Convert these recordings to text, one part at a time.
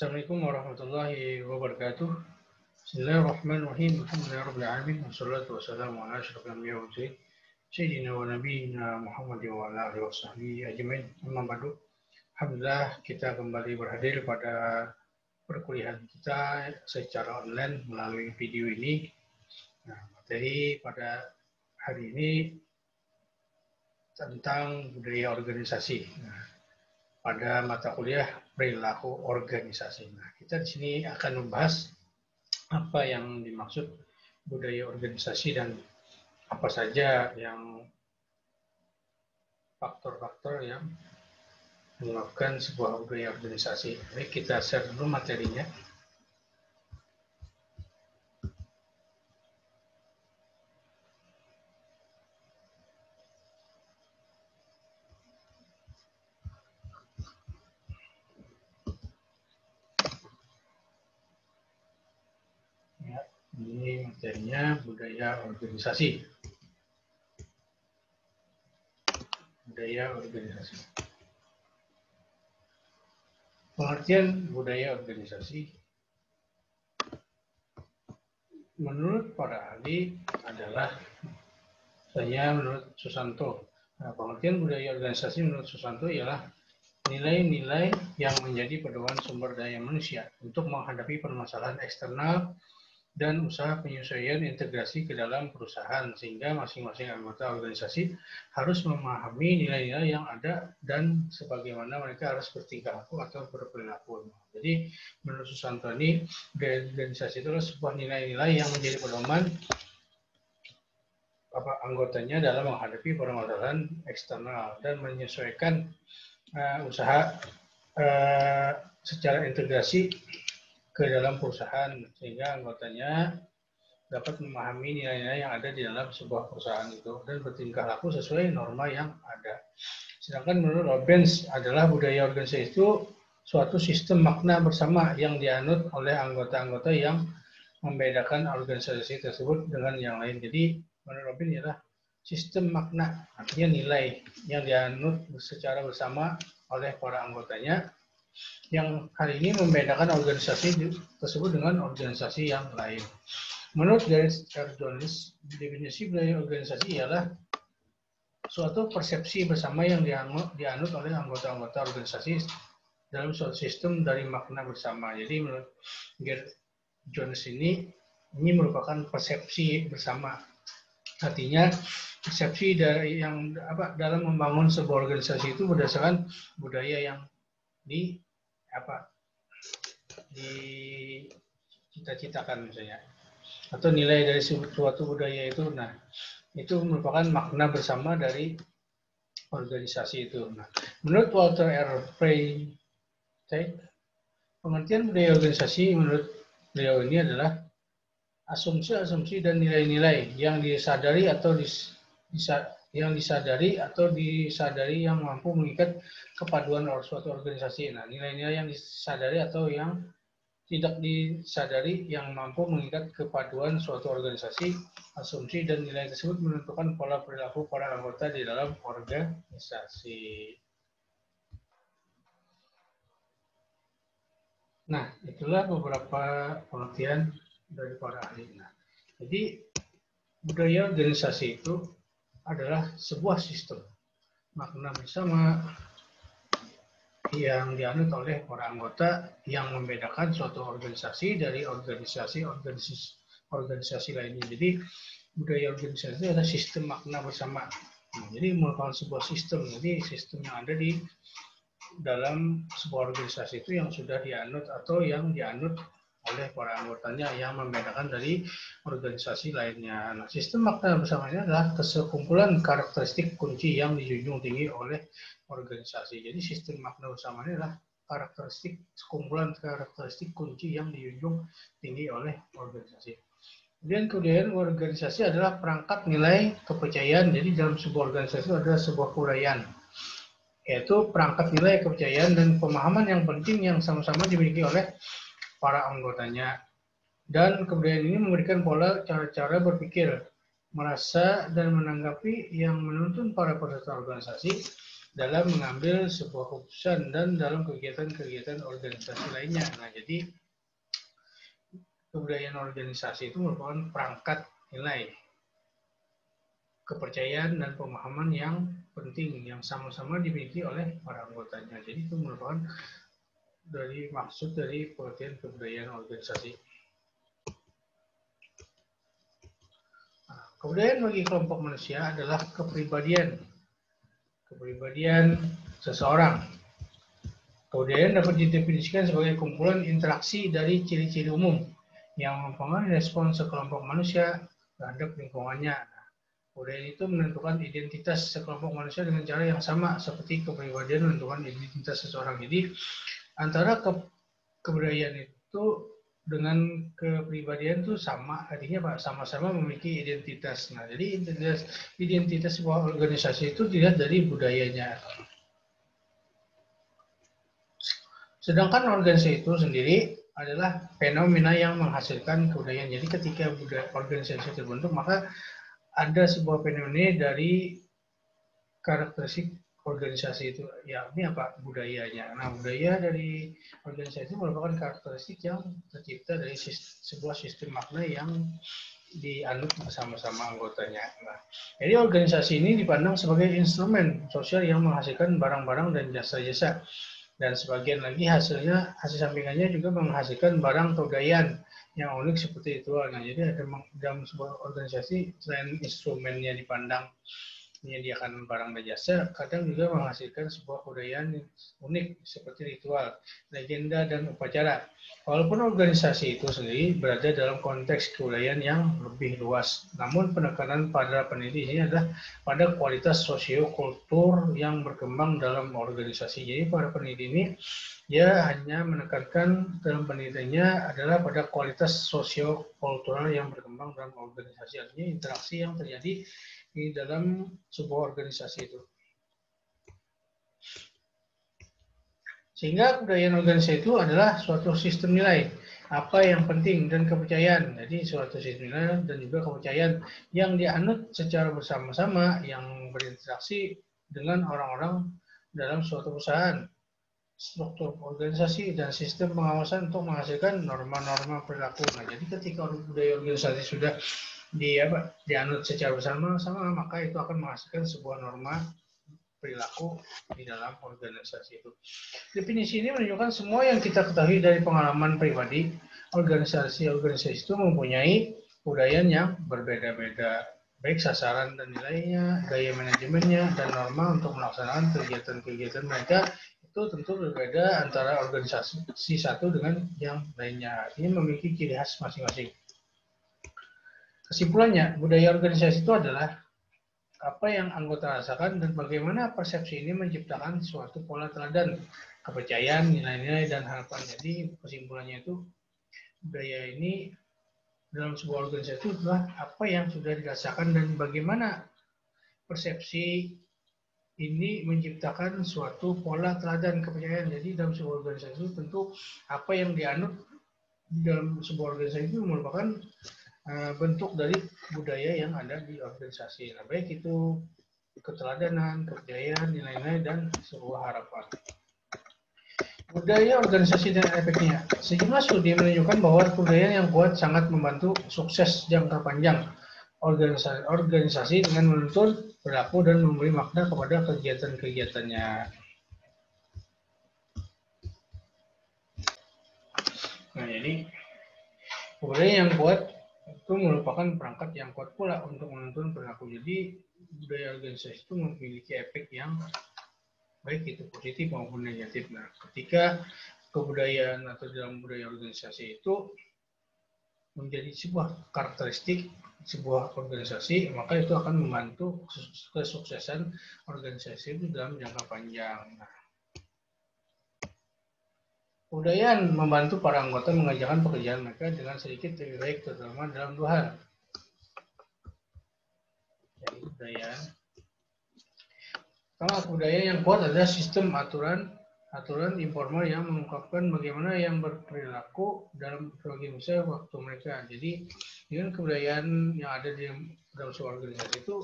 Assalamualaikum warahmatullahi wabarakatuh. Bismillahirrahmanirrahim. Alhamdulillahirabbil alamin wassalatu wassalamu ala asyrofil anbiya'i wal mursalin sayyidina wa nabiyina Muhammad wa ala alihi washabbihi ajmain. Amma ba'du. Alhamdulillah kita kembali berhadir pada perkuliahan kita secara online melalui video ini. Nah, materi pada hari ini tentang budaya organisasi. Nah, pada mata kuliah perilaku organisasi. Nah, kita di sini akan membahas apa yang dimaksud budaya organisasi dan apa saja yang faktor-faktor yang menyebabkan sebuah budaya organisasi. Baik, kita share dulu materinya. Ini materinya budaya organisasi. Budaya organisasi. Pengertian budaya organisasi menurut para ahli adalah, menurut Susanto. Nah, pengertian budaya organisasi menurut Susanto ialah nilai-nilai yang menjadi pedoman sumber daya manusia untuk menghadapi permasalahan eksternal dan usaha penyesuaian integrasi ke dalam perusahaan, sehingga masing-masing anggota organisasi harus memahami nilai-nilai yang ada dan sebagaimana mereka harus bertingkah laku atau berperilaku. Jadi menurut Susanto ini, organisasi itu adalah sebuah nilai-nilai yang menjadi pedoman anggotanya dalam menghadapi permasalahan eksternal dan menyesuaikan usaha secara integrasi ke dalam perusahaan, sehingga anggotanya dapat memahami nilai-nilai yang ada di dalam sebuah perusahaan itu dan bertingkah laku sesuai norma yang ada. Sedangkan menurut Robbins adalah budaya organisasi itu suatu sistem makna bersama yang dianut oleh anggota-anggota yang membedakan organisasi tersebut dengan yang lain. Jadi menurut Robbins adalah sistem makna, artinya nilai yang dianut secara bersama oleh para anggotanya, yang hari ini membedakan organisasi tersebut dengan organisasi yang lain. Menurut Gareth R. Jones, definisi budaya organisasi ialah suatu persepsi bersama yang dianut oleh anggota-anggota organisasi dalam suatu sistem dari makna bersama. Jadi menurut Gareth Jones ini merupakan persepsi bersama. Artinya persepsi dari yang dalam membangun sebuah organisasi itu berdasarkan budaya yang dicita-citakan misalnya, atau nilai dari suatu budaya itu. Nah, itu merupakan makna bersama dari organisasi itu. Nah, menurut Walter R. Freytag, pengertian budaya organisasi menurut beliau ini adalah asumsi-asumsi dan nilai-nilai yang disadari yang mampu mengikat kepaduan suatu organisasi. Nah, nilai-nilai yang disadari atau yang tidak disadari yang mampu mengikat kepaduan suatu organisasi, asumsi dan nilai tersebut menentukan pola perilaku para anggota di dalam organisasi. Nah, itulah beberapa pengertian dari para ahli. Nah, jadi budaya organisasi itu adalah sebuah sistem makna bersama yang dianut oleh para anggota yang membedakan suatu organisasi dari organisasi lainnya. Jadi budaya organisasi itu adalah sistem makna bersama. Nah, jadi merupakan sebuah sistem. Jadi sistem yang ada di dalam sebuah organisasi itu yang sudah dianut atau yang dianut oleh para anggotanya yang membedakan dari organisasi lainnya. Nah, sistem makna bersamanya adalah kesekumpulan karakteristik kunci yang dijunjung tinggi oleh organisasi. Jadi sistem makna bersamanya adalah sekumpulan karakteristik kunci yang dijunjung tinggi oleh organisasi. Kemudian kebudayaan organisasi adalah perangkat nilai kepercayaan. Jadi dalam sebuah organisasi itu ada sebuah kebudayaan, yaitu perangkat nilai kepercayaan dan pemahaman yang penting yang sama-sama dimiliki oleh para anggotanya. Dan kebudayaan ini memberikan pola cara-cara berpikir, merasa, dan menanggapi yang menuntun para peserta organisasi dalam mengambil sebuah keputusan dan dalam kegiatan-kegiatan organisasi lainnya. Nah, jadi kebudayaan organisasi itu merupakan perangkat nilai, kepercayaan dan pemahaman yang penting yang sama-sama dimiliki oleh para anggotanya. Jadi itu merupakan maksud dari pengertian kebudayaan organisasi. Nah, kebudayaan bagi kelompok manusia adalah kepribadian seseorang. Kebudayaan dapat didefinisikan sebagai kumpulan interaksi dari ciri-ciri umum yang mempengaruhi respons sekelompok manusia terhadap lingkungannya. Kebudayaan itu menentukan identitas sekelompok manusia dengan cara yang sama seperti kepribadian menentukan identitas seseorang. Jadi antara kebudayaan itu dengan kepribadian itu sama, artinya Pak, sama-sama memiliki identitas. Nah, jadi identitas sebuah organisasi itu dilihat dari budayanya. Sedangkan organisasi itu sendiri adalah fenomena yang menghasilkan kebudayaan. Jadi ketika organisasi terbentuk, maka ada sebuah fenomena dari karakteristik organisasi itu. Ya, ini apa? Budayanya. Nah, budaya dari organisasi itu merupakan karakteristik yang tercipta dari sebuah sistem makna yang dianut bersama-sama anggotanya. Nah, jadi organisasi ini dipandang sebagai instrumen sosial yang menghasilkan barang-barang dan jasa-jasa. Dan sebagian lagi hasil sampingannya juga menghasilkan barang kebudayaan yang unik seperti itu. Nah, jadi ada dalam sebuah organisasi selain instrumennya dipandang menyediakan barang dan jasa, kadang juga menghasilkan sebuah kebudayaan unik seperti ritual, legenda, dan upacara. Walaupun organisasi itu sendiri berada dalam konteks kebudayaan yang lebih luas, namun penekanan pada peneliti ini adalah pada kualitas sosiokultur yang berkembang dalam organisasi. Jadi para peneliti ini dia hanya menekankan dalam penelitiannya adalah pada kualitas sosiokultural yang berkembang dalam organisasi, artinya interaksi yang terjadi di dalam sebuah organisasi itu. Sehingga kebudayaan organisasi itu adalah suatu sistem nilai, apa yang penting dan kepercayaan. Jadi suatu sistem nilai dan juga kepercayaan yang dianut secara bersama-sama yang berinteraksi dengan orang-orang dalam suatu perusahaan, struktur organisasi dan sistem pengawasan untuk menghasilkan norma-norma perilaku. Nah, jadi ketika budaya organisasi sudah dianut secara bersama-sama, maka itu akan menghasilkan sebuah norma perilaku di dalam organisasi itu. Definisi ini menunjukkan semua yang kita ketahui dari pengalaman pribadi, organisasi-organisasi itu mempunyai kebudayaan yang berbeda-beda, baik sasaran dan nilainya, gaya manajemennya, dan norma untuk melaksanakan kegiatan-kegiatan mereka itu tentu berbeda antara organisasi satu dengan yang lainnya. Ini memiliki ciri khas masing-masing. Kesimpulannya, budaya organisasi itu adalah apa yang anggota rasakan dan bagaimana persepsi ini menciptakan suatu pola teladan, kepercayaan, nilai-nilai, dan harapan. Jadi kesimpulannya itu budaya ini dalam sebuah organisasi itu adalah apa yang sudah dirasakan dan bagaimana persepsi ini menciptakan suatu pola teladan kepercayaan. Jadi dalam sebuah organisasi itu tentu apa yang dianut dalam sebuah organisasi itu merupakan bentuk dari budaya yang ada di organisasi. Nah, baik itu keteladanan, kepercayaan, nilai-nilai, dan sebuah harapan. Budaya organisasi dan efeknya. Sejumlah studi menunjukkan bahwa kebudayaan yang kuat sangat membantu sukses jangka panjang organisasi dengan menuntun perilaku dan memberi makna kepada kegiatan-kegiatannya. Nah, jadi kebudayaan yang kuat itu merupakan perangkat yang kuat pula untuk menuntun perilaku. Jadi budaya organisasi itu memiliki efek yang baik itu positif maupun negatif. Nah, ketika kebudayaan atau dalam budaya organisasi itu menjadi sebuah karakteristik sebuah organisasi, maka itu akan membantu kesuksesan organisasi itu dalam jangka panjang. Nah, kebudayaan membantu para anggota mengerjakan pekerjaan mereka dengan sedikit lebih baik, terutama dalam dua hal. Jadi kebudayaan. Pertama, kebudayaan yang kuat adalah sistem aturan informal yang mengungkapkan bagaimana yang berperilaku dalam berbagai besar waktu mereka. Jadi dengan kebudayaan yang ada di dalam sebuah organisasi itu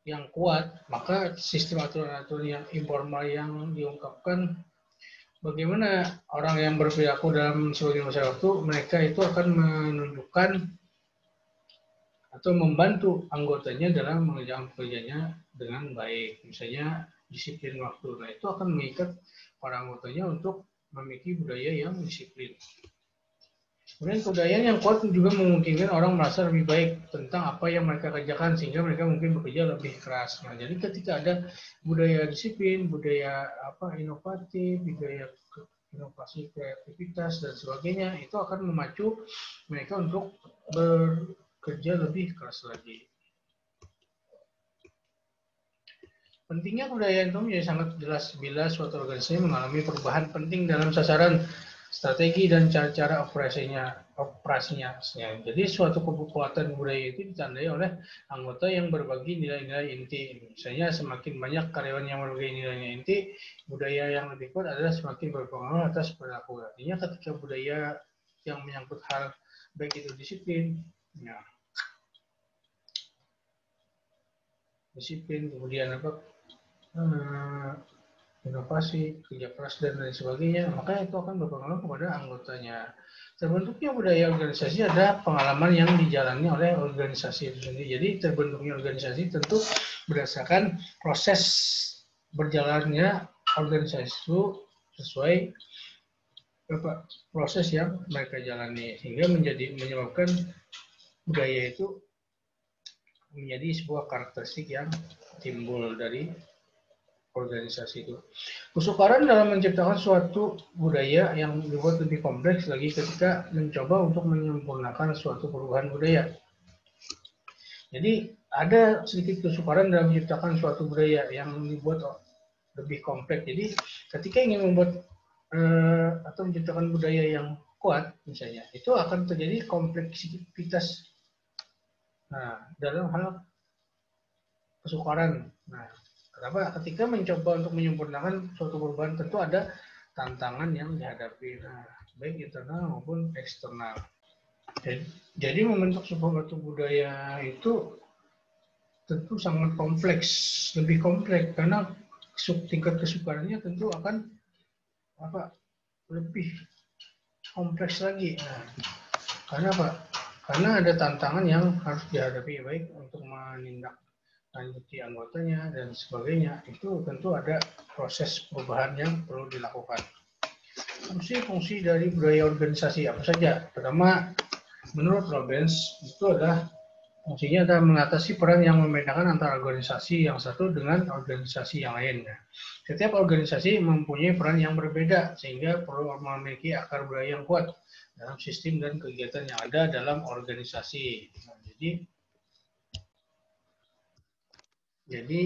yang kuat, maka sistem aturan-aturan yang informal yang diungkapkan, bagaimana orang yang berperilaku dalam sebagian besar waktu, mereka itu akan menunjukkan atau membantu anggotanya dalam mengerjakan pekerjaannya dengan baik. Misalnya disiplin waktu. Nah, itu akan mengikat para anggotanya untuk memiliki budaya yang disiplin. Kemudian kebudayaan yang kuat juga memungkinkan orang merasa lebih baik tentang apa yang mereka kerjakan, sehingga mereka mungkin bekerja lebih keras. Nah, jadi ketika ada budaya disiplin, budaya inovatif, budaya inovasi kreativitas dan sebagainya, itu akan memacu mereka untuk bekerja lebih keras lagi. Pentingnya kebudayaan itu menjadi sangat jelas bila suatu organisasi mengalami perubahan penting dalam sasaran, strategi, dan cara-cara operasinya. Jadi suatu kekuatan budaya itu ditandai oleh anggota yang berbagi nilai-nilai inti. Misalnya semakin banyak karyawan yang berbagi nilai-nilai inti, budaya yang lebih kuat adalah semakin berpengaruh atas perilaku. Artinya ketika budaya yang menyangkut hal baik itu disiplin, ya, disiplin, kemudian inovasi, kerja keras, dan lain sebagainya, maka itu akan berpengaruh kepada anggotanya. Terbentuknya budaya organisasi adalah pengalaman yang dijalani oleh organisasi itu sendiri. Jadi terbentuknya organisasi tentu berdasarkan proses berjalannya organisasi itu sesuai proses yang mereka jalani, sehingga menyebabkan budaya itu menjadi sebuah karakteristik yang timbul dari organisasi itu. Kesukaran dalam menciptakan suatu budaya yang dibuat lebih kompleks lagi ketika mencoba untuk menyempurnakan suatu perubahan budaya. Jadi ada sedikit kesukaran dalam menciptakan suatu budaya yang dibuat lebih kompleks. Jadi ketika ingin membuat atau menciptakan budaya yang kuat misalnya, itu akan terjadi kompleksitas. Nah, dalam hal kesukaran. Nah, kenapa? Ketika mencoba untuk menyempurnakan suatu perubahan, tentu ada tantangan yang dihadapi, baik internal maupun eksternal. Jadi membentuk sebuah budaya itu tentu sangat kompleks, lebih kompleks karena tingkat kesukarannya tentu akan lebih kompleks lagi. Nah, karena apa? Karena ada tantangan yang harus dihadapi, baik untuk menindaklanjuti anggotanya dan sebagainya. Itu tentu ada proses perubahan yang perlu dilakukan. Fungsi-fungsi dari budaya organisasi apa saja? Pertama, menurut Robbins itu adalah fungsinya adalah mengatasi peran yang membedakan antara organisasi yang satu dengan organisasi yang lainnya. Setiap organisasi mempunyai peran yang berbeda sehingga perlu memiliki akar budaya yang kuat dalam sistem dan kegiatan yang ada dalam organisasi. Nah, jadi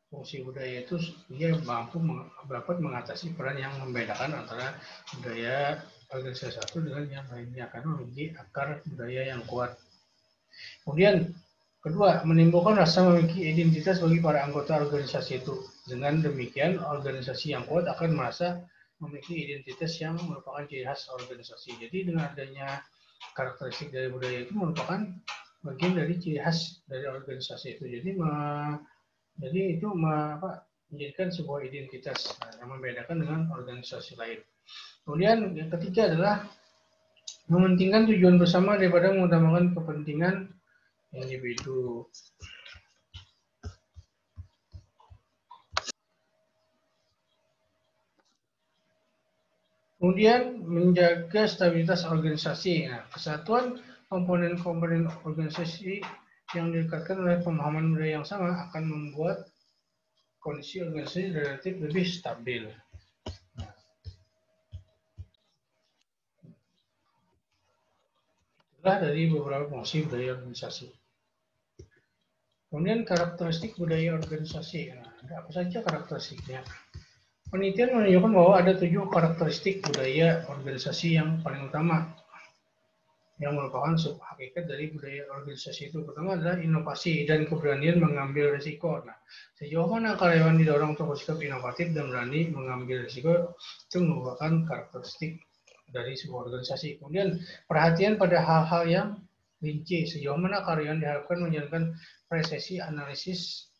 fungsi budaya itu dia dapat mengatasi peran yang membedakan antara budaya organisasi satu dengan yang lainnya karena memiliki akar budaya yang kuat. Kemudian kedua, menimbulkan rasa memiliki identitas bagi para anggota organisasi itu. Dengan demikian, organisasi yang kuat akan merasa memiliki identitas yang merupakan ciri khas organisasi. Jadi dengan adanya karakteristik dari budaya itu merupakan bagian dari ciri khas dari organisasi itu. Jadi itu menjadikan sebuah identitas yang membedakan dengan organisasi lain. Kemudian yang ketiga adalah mementingkan tujuan bersama daripada mengutamakan kepentingan individu. Kemudian menjaga stabilitas organisasi. Nah, kesatuan komponen-komponen organisasi yang dilekatkan oleh pemahaman budaya yang sama akan membuat kondisi organisasi relatif lebih stabil. Nah, itulah dari beberapa fungsi budaya organisasi. Kemudian karakteristik budaya organisasi. Nah, ada apa saja karakteristiknya? Penelitian menunjukkan bahwa ada 7 karakteristik budaya organisasi yang paling utama yang merupakan hakikat dari budaya organisasi itu. Pertama adalah inovasi dan keberanian mengambil risiko. Nah, sejauh mana karyawan didorong untuk bersikap inovatif dan berani mengambil risiko, itu merupakan karakteristik dari sebuah organisasi. Kemudian perhatian pada hal-hal yang rinci sejauh mana karyawan diharapkan menjalankan presisi analisis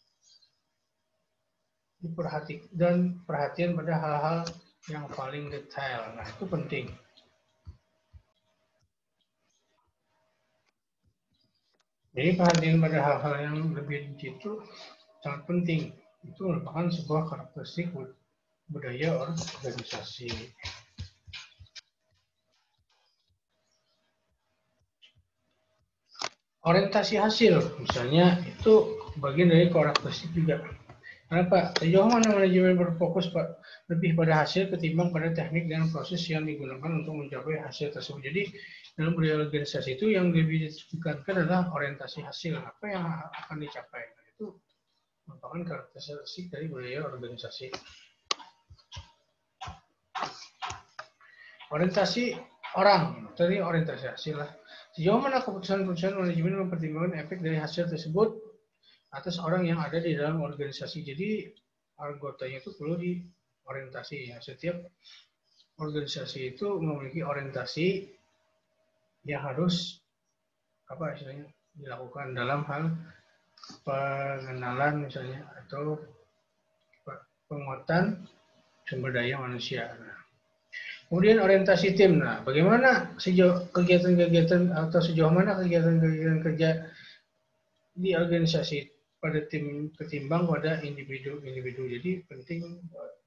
dan perhatian pada hal-hal yang paling detail. Nah, itu penting. Jadi perhatian pada hal-hal yang lebih rinci itu sangat penting. Itu merupakan sebuah karakteristik budaya organisasi. Orientasi hasil, misalnya itu bagian dari karakteristik juga. Kenapa? Sejauh mana manajemen berfokus lebih pada hasil ketimbang pada teknik dan proses yang digunakan untuk mencapai hasil tersebut. Jadi dalam budaya organisasi itu yang lebih ditekankan adalah orientasi hasil. Apa yang akan dicapai? Nah, itu merupakan karakteristik dari budaya organisasi. Orientasi orang, tadi orientasi hasil lah. Sejauh mana keputusan-keputusan manajemen mempertimbangkan efek dari hasil tersebut atas orang yang ada di dalam organisasi. Jadi anggotanya itu perlu diorientasi ya. Setiap organisasi itu memiliki orientasi yang harus apa istilahnya dilakukan dalam hal pengenalan misalnya atau penguatan sumber daya manusia. Nah, kemudian orientasi tim. Nah, bagaimana sejauh kegiatan-kegiatan atau sejauh mana kegiatan-kegiatan kerja di organisasi pada tim ketimbang pada individu-individu. Jadi penting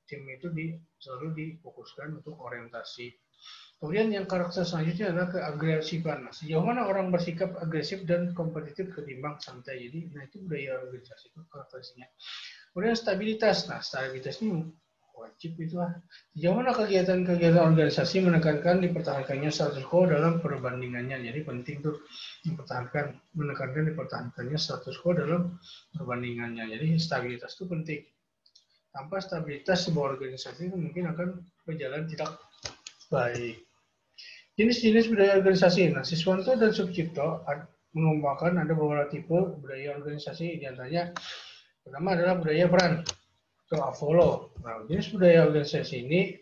tim itu selalu difokuskan untuk orientasi. Kemudian yang karakter selanjutnya adalah keagresifan. Nah, sejauh mana orang bersikap agresif dan kompetitif ketimbang santai. Jadi, nah itu budaya organisasi itu karakteristiknya. Kemudian stabilitas. Nah, stabilitas ini wajib itu lah. Sejauh mana kegiatan-kegiatan organisasi menekankan dipertahankannya status quo dalam perbandingannya. Jadi penting tuh menekankan dipertahankannya status quo dalam perbandingannya. Jadi stabilitas itu penting. Tanpa stabilitas sebuah organisasi itu mungkin akan berjalan tidak baik. Jenis-jenis budaya organisasi. Nah, Siswanto dan Subcipto mengembangkan ada beberapa tipe budaya organisasi. Di antaranya pertama adalah budaya peran atau Avolo. Nah, jenis budaya organisasi ini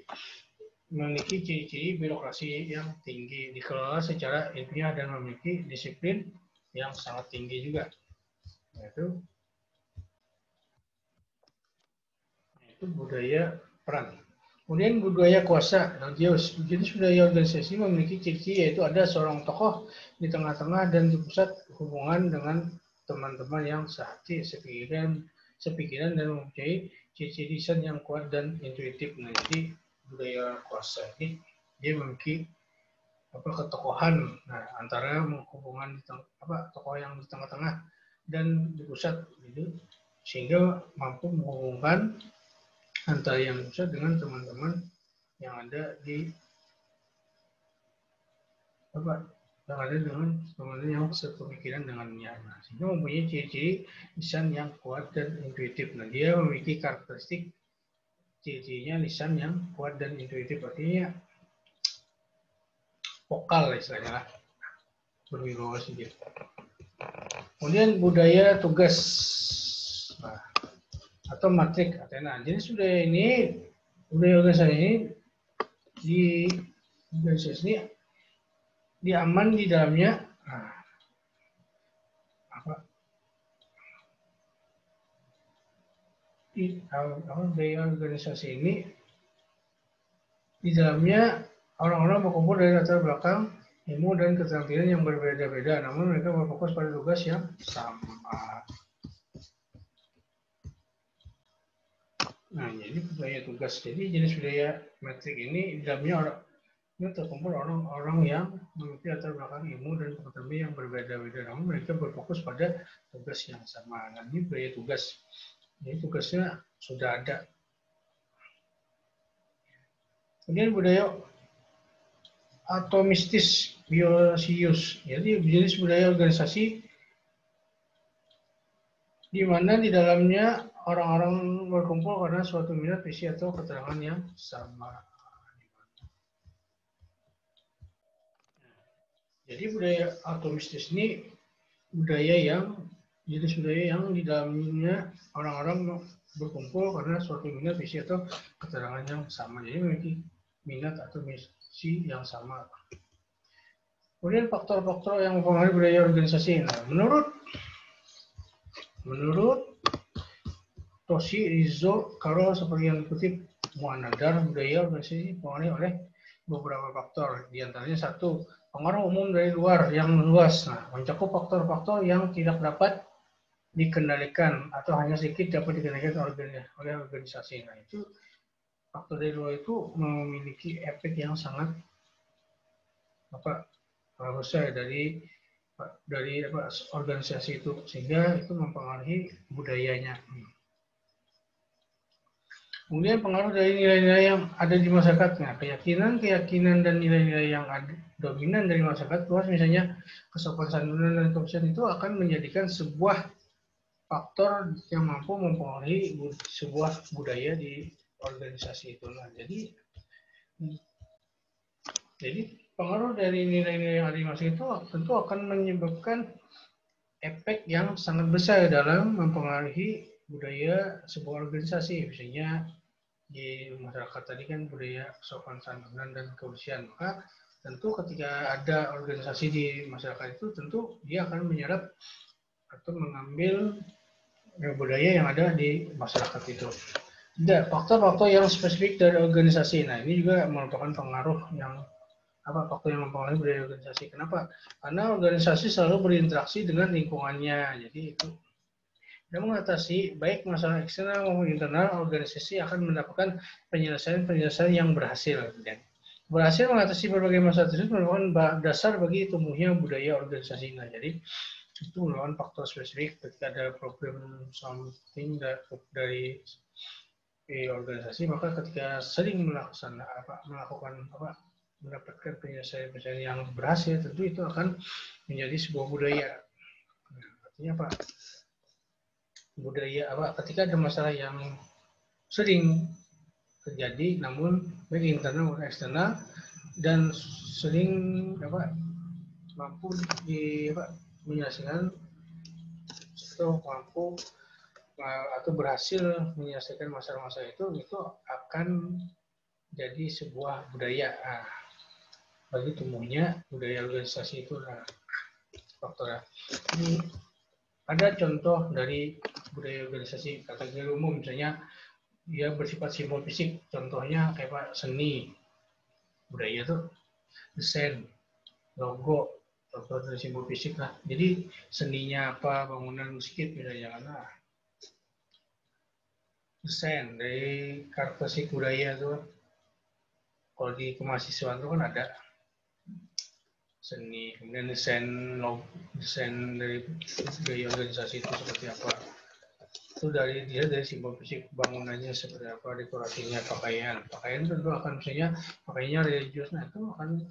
memiliki ciri-ciri birokrasi yang tinggi, dikelola secara ilmiah dan memiliki disiplin yang sangat tinggi juga. Yaitu budaya peran. Kemudian budaya kuasa, religius. Jenis budaya organisasi memiliki ciri-ciri yaitu ada seorang tokoh di tengah-tengah dan di pusat hubungan dengan teman-teman yang sehati, sepikiran dan mempunyai ciri-ciri lisan yang kuat dan intuitif. Nah, jadi budaya kuasa ini dia memiliki ketokohan. Nah, antara hubungan tokoh yang di tengah-tengah dan di pusat, gitu, sehingga mampu menghubungkan antara yang pusat dengan teman-teman yang ada di yang ada dengan teman-teman yang sepemikiran dengannya. Nah, sehingga mempunyai ciri-ciri lisan yang kuat dan intuitif. Nah, dia memiliki karakteristik ciri-cirinya lisan yang kuat dan intuitif, artinya vokal istilahnya lah, berwibawa sedikit. Kemudian budaya tugas atau matrik Athena. Jadi budaya organisasi ini di organisasi ini diaman di dalamnya budaya organisasi ini di dalamnya orang-orang berkumpul dari latar belakang ilmu dan keterampilan yang berbeda-beda, namun mereka berfokus pada tugas yang sama. Nah, jadi budaya tugas. Jadi jenis budaya metrik ini di dalamnya terkumpul orang-orang yang memiliki latar belakang ilmu dan pengetahuan yang berbeda-beda, namun mereka berfokus pada tugas yang sama. Nah, ini budaya tugas. Jadi tugasnya sudah ada. Kemudian budaya atomistis biosius. Jadi jenis budaya organisasi di mana di dalamnya orang-orang berkumpul karena suatu minat, visi atau keterangan yang sama. Jadi budaya atomistis ini jenis budaya yang di dalamnya orang-orang berkumpul karena suatu minat, visi atau keterangan yang sama. Jadi memiliki minat atau misi yang sama. Kemudian faktor-faktor yang mempengaruhi budaya organisasi. Nah, menurut Toshi Rizzo, kalau seperti yang dikutip Muanadar, budaya organisasi dipengaruhi oleh beberapa faktor. Di antaranya satu, pengaruh umum dari luar yang luas. Nah, mencakup faktor-faktor yang tidak dapat dikendalikan atau hanya sedikit dapat dikendalikan oleh organisasi. Nah, itu faktor dari luar itu memiliki efek yang sangat besar dari organisasi itu, sehingga itu mempengaruhi budayanya. Kemudian pengaruh dari nilai-nilai yang ada di masyarakatnya, keyakinan dan nilai-nilai yang dominan dari masyarakat luas, misalnya kesopanan santunan dan kebersihan, itu akan menjadikan sebuah faktor yang mampu mempengaruhi sebuah budaya di organisasi itu. Nah, jadi pengaruh dari nilai-nilai yang ada di masyarakat itu tentu akan menyebabkan efek yang sangat besar dalam mempengaruhi budaya sebuah organisasi. Misalnya di masyarakat tadi kan budaya sopan santunan dan kebersihan, maka tentu ketika ada organisasi di masyarakat itu tentu dia akan menyerap atau mengambil budaya yang ada di masyarakat itu. Tidak, faktor-faktor yang spesifik dari organisasi. Nah, ini juga merupakan pengaruh yang faktor yang mempengaruhi budaya organisasi. Kenapa? Karena organisasi selalu berinteraksi dengan lingkungannya. Jadi itu dan mengatasi baik masalah eksternal maupun internal, organisasi akan mendapatkan penyelesaian-penyelesaian yang berhasil. Dan berhasil mengatasi berbagai masalah tersebut merupakan dasar bagi tumbuhnya budaya organisasi. Nah, jadi itu merupakan faktor spesifik ketika ada problem something dari organisasi, maka ketika sering melakukan mendapatkan penyelesaian yang berhasil, tentu itu akan menjadi sebuah budaya. Nah, artinya apa? Budaya ketika ada masalah yang sering terjadi, namun baik internal maupun eksternal, dan sering mampu menyelesaikan atau berhasil menyelesaikan masalah-masalah itu akan jadi sebuah budaya. Bagi tumbuhnya budaya organisasi itu faktornya. Ini ada contoh dari budaya organisasi kategori umum, misalnya dia bersifat simbol fisik, contohnya kayak seni, budaya tuh desain, logo, contoh dari simbol fisik lah. Jadi seninya apa, bangunan masjid misalnya, karena desain dari karakteristik budaya tuh. Kalau di kemahasiswaan itu kan ada seni, kemudian desain dari budaya organisasi itu seperti apa. Itu dari simbol fisik, bangunannya seperti apa, dekorasinya, pakaian tentu akan misalnya pakaiannya religius, nah itu akan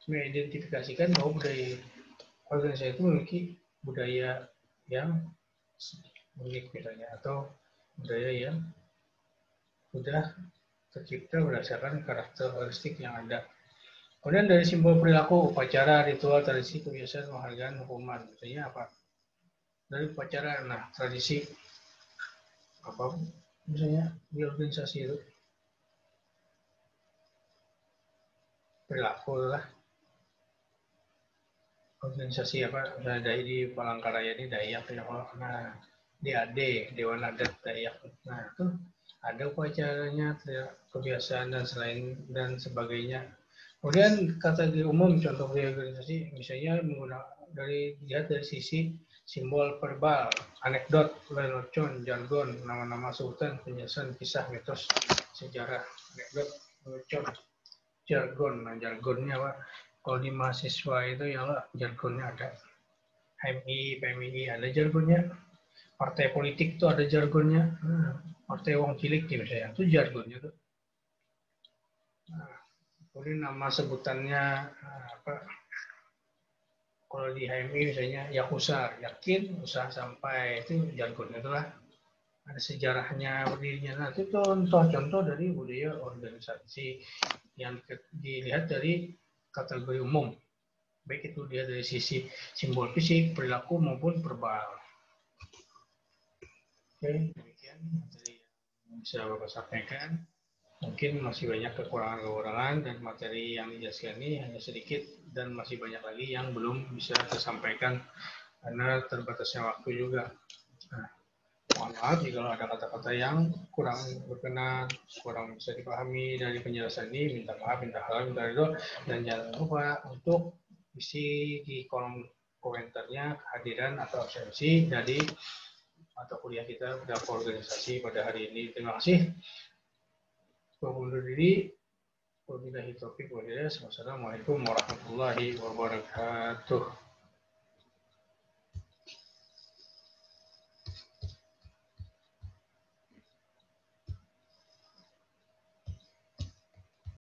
mengidentifikasikan bahwa budaya organisasi itu memiliki budaya yang unik misalnya, atau budaya yang sudah tercipta berdasarkan karakteristik yang ada. Kemudian dari simbol perilaku, upacara, ritual, tradisi, kebiasaan, penghargaan, hukuman. Misalnya apa? Dari upacara, nah tradisi apa? Misalnya di organisasi itu perilaku lah. Organisasi misalnya di Palangkaraya ini Dayak, nah DAD, Dewan Adat Dayak. Nah itu ada upacaranya, kebiasaan dan sebagainya. Kemudian kategori umum contoh organisasi misalnya dilihat dari sisi simbol verbal, anekdot, lelucon, jargon, nama-nama sultan, penjelasan kisah, mitos, sejarah, anekdot, lelucon, jargon. Nah, jargonnya kalau di mahasiswa itu ya jargonnya ada. HMI, PMI ada jargonnya. Partai politik itu ada jargonnya. Partai wong cilik misalnya itu jargonnya tuh. Kemudian nama sebutannya kalau di HMI misalnya Yakusa, yakin, usaha sampai, itu jargonnya itulah. Ada sejarahnya berdirinya. Nah, itu contoh-contoh dari budaya organisasi yang dilihat dari kategori umum. Baik itu dia dari sisi simbol fisik, perilaku maupun verbal. Oke, demikian materi yang bisa Bapak sampaikan. Mungkin masih banyak kekurangan-kekurangan dan materi yang dijelaskan ini hanya sedikit dan masih banyak lagi yang belum bisa tersampaikan karena terbatasnya waktu juga. Nah, mohon maaf jika ada kata-kata yang kurang berkenan, kurang bisa dipahami dari penjelasan ini, minta maaf, minta halal, minta ridho, dan jangan lupa untuk isi di kolom komentarnya kehadiran atau absensi dari mata kuliah kita pada organisasi pada hari ini. Terima kasih. Undur diri. Wabillahi taufiq wal hidayah. Wassalamualaikum warahmatullahi wabarakatuh.